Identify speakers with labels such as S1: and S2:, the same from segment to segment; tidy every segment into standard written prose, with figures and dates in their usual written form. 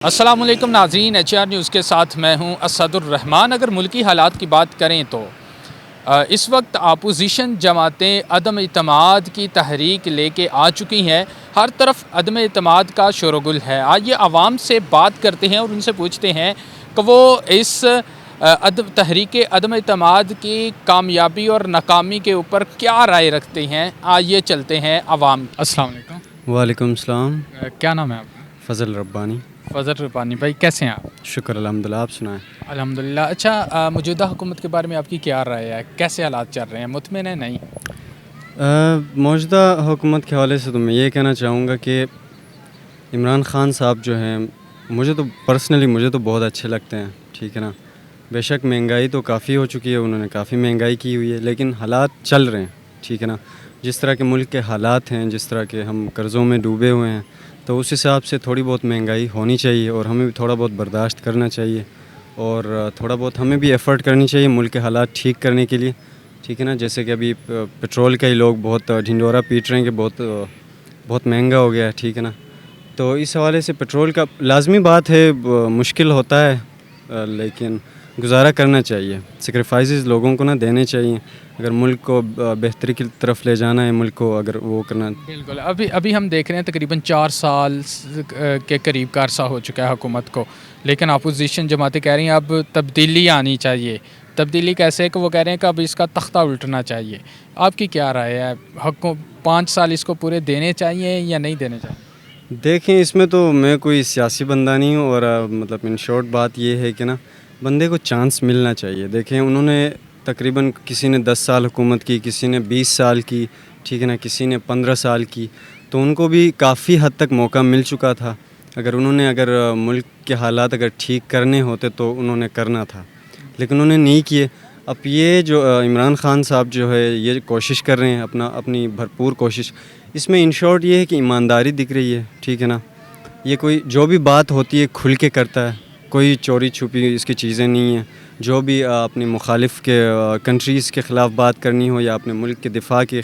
S1: السلام علیکم ناظرین، ایچ آر نیوز کے ساتھ میں ہوں اسد الرحمان۔ اگر ملکی حالات کی بات کریں تو اس وقت اپوزیشن جماعتیں عدم اعتماد کی تحریک لے کے آ چکی ہیں۔ ہر طرف عدم اعتماد کا شور و گل ہے۔ آئیے عوام سے بات کرتے ہیں اور ان سے پوچھتے ہیں کہ وہ اس تحریک عدم اعتماد کی کامیابی اور ناکامی کے اوپر کیا رائے رکھتے ہیں۔ آئیے چلتے ہیں عوام۔ السلام علیکم۔
S2: وعلیکم السلام۔
S1: کیا نام ہے آپ کا؟
S2: فضل ربانی۔
S1: فضل ربانی بھائی، کیسے ہیں آپ؟
S2: شکر الحمدللہ، آپ سنائیں؟
S1: الحمدللہ۔ اچھا، موجودہ حکومت کے بارے میں آپ کی کیا رائے ہے؟ کیسے حالات چل رہے ہیں؟ مطمئن ہیں؟ نہیں؟
S2: موجودہ حکومت کے حوالے سے تو میں یہ کہنا چاہوں گا کہ عمران خان صاحب جو ہیں، مجھے تو بہت اچھے لگتے ہیں، ٹھیک ہے نا۔ بے شک مہنگائی تو کافی ہو چکی ہے، انہوں نے کافی مہنگائی کی ہوئی ہے، لیکن حالات چل رہے ہیں، ٹھیک ہے نا۔ جس طرح کے ملک کے حالات ہیں، جس طرح کے ہم قرضوں میں ڈوبے ہوئے ہیں، تو اس حساب سے تھوڑی بہت مہنگائی ہونی چاہیے اور ہمیں بھی تھوڑا بہت برداشت کرنا چاہیے اور تھوڑا بہت ہمیں بھی ایفرٹ کرنی چاہیے ملک کے حالات ٹھیک کرنے کے لیے، ٹھیک ہے نا۔ جیسے کہ ابھی پٹرول کا ہی لوگ بہت ڈھنڈورا پیٹ رہے ہیں کہ بہت مہنگا ہو گیا ہے، ٹھیک ہے نا۔ تو اس حوالے سے پٹرول کا لازمی بات ہے، مشکل ہوتا ہے، لیکن گزارا کرنا چاہیے۔ سیکریفائسز لوگوں کو نہ دینے چاہیے اگر ملک کو بہتری کی طرف لے جانا ہے، ملک کو اگر وہ کرنا۔
S1: بالکل۔ ابھی ہم دیکھ رہے ہیں تقریباً 4 سال کے قریب کا عرصہ ہو چکا ہے حکومت کو، لیکن اپوزیشن جماعتیں کہہ رہی ہیں اب تبدیلی آنی چاہیے۔ تبدیلی کیسے ہے کہ وہ کہہ رہے ہیں کہ اب اس کا تختہ الٹنا چاہیے۔ آپ کی کیا رائے ہے؟ 5 سال اس کو پورے دینے چاہیے یا نہیں دینے چاہیے؟
S2: دیکھیں، اس میں تو میں کوئی سیاسی بندہ نہیں ہوں اور مطلب ان شارٹ بات یہ ہے کہ نا، بندے کو چانس ملنا چاہیے۔ دیکھیں، انہوں نے تقریباً کسی نے 10 سال حکومت کی، کسی نے 20 سال کی، ٹھیک ہے نا، کسی نے 15 سال کی، تو ان کو بھی کافی حد تک موقع مل چکا تھا۔ اگر ملک کے حالات اگر ٹھیک کرنے ہوتے تو انہوں نے کرنا تھا، لیکن انہوں نے نہیں کیے۔ اب یہ جو عمران خان صاحب جو ہے یہ کوشش کر رہے ہیں، اپنی بھرپور کوشش، اس میں ان شارٹ یہ ہے کہ ایمانداری دکھ رہی ہے، ٹھیک ہے نا۔ یہ کوئی جو بھی بات ہوتی ہے کھل کے کرتا ہے، کوئی چوری چھپی اس کی چیزیں نہیں ہیں۔ جو بھی اپنی مخالف کے کنٹریز کے خلاف بات کرنی ہو یا اپنے ملک کے دفاع کے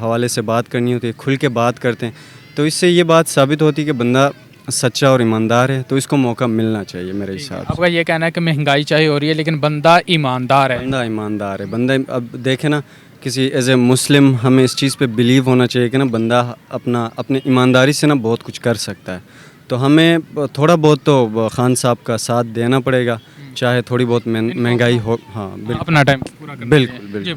S2: حوالے سے بات کرنی ہوتی ہے، کھل کے بات کرتے ہیں، تو اس سے یہ بات ثابت ہوتی ہے کہ بندہ سچا اور ایماندار ہے، تو اس کو موقع ملنا چاہیے میرے حساب سے۔
S1: آپ کا یہ کہنا ہے کہ مہنگائی چاہے ہو رہی ہے لیکن بندہ ایماندار ہے؟
S2: بندہ ایماندار ہے۔ اب دیکھیں نا، کسی ایز اے مسلم ہمیں اس چیز پہ بلیو ہونا چاہیے کہ نا بندہ اپنے ایمانداری سے نا بہت کچھ کر سکتا ہے۔ تو ہمیں تھوڑا بہت تو خان صاحب کا ساتھ دینا پڑے گا، چاہے تھوڑی بہت مہنگائی ہو۔ ہاں،
S1: اپنا ٹائم پورا کرنا ہے۔
S2: بالکل بالکل۔